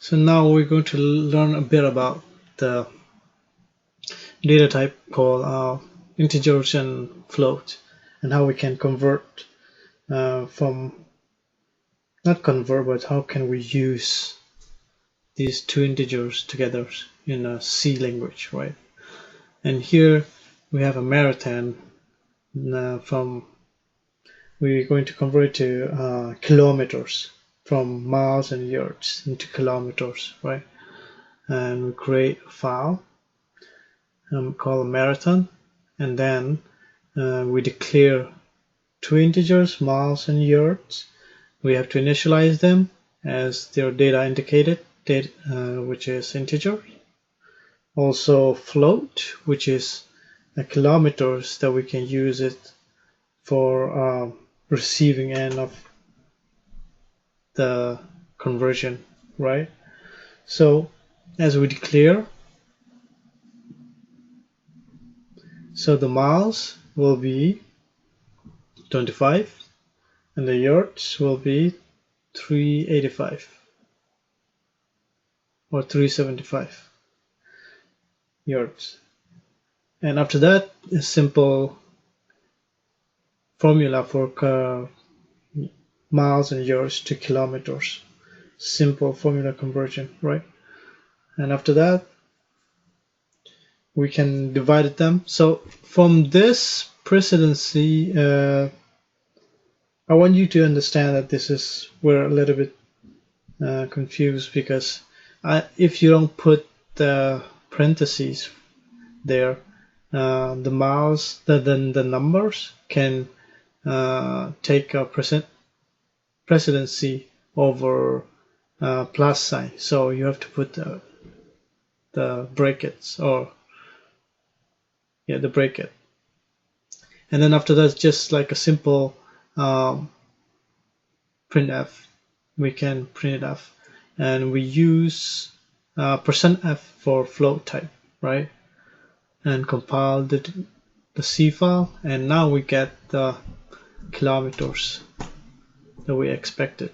So now we're going to learn a bit about the data type called integers and float, and how we can convert from, not convert, but how can we use these two integers together in a C language, right? And here we have a marathon from, we're going to convert it to kilometers, from miles and yards into kilometers, right? And we create a file called marathon, and then we declare two integers, miles and yards. We have to initialize them as their data indicated, which is integer. Also float, which is kilometers, that we can use it for receiving end of the conversion, right? So as we declare, so the miles will be 25 and the yards will be 385 or 375 yards. And after that, a simple formula for miles and yards to kilometers. Simple formula conversion, right? And after that, we can divide them. So from this precedency, I want you to understand that this is, we're a little bit confused, because if you don't put the parentheses there, the miles, then the numbers can take a precedency over plus sign. So you have to put the brackets, or the bracket. And then after that, just like a simple printf, we can print it off, and we use %f for float type, right? And compile the C file, and now we get the kilometers that we expected.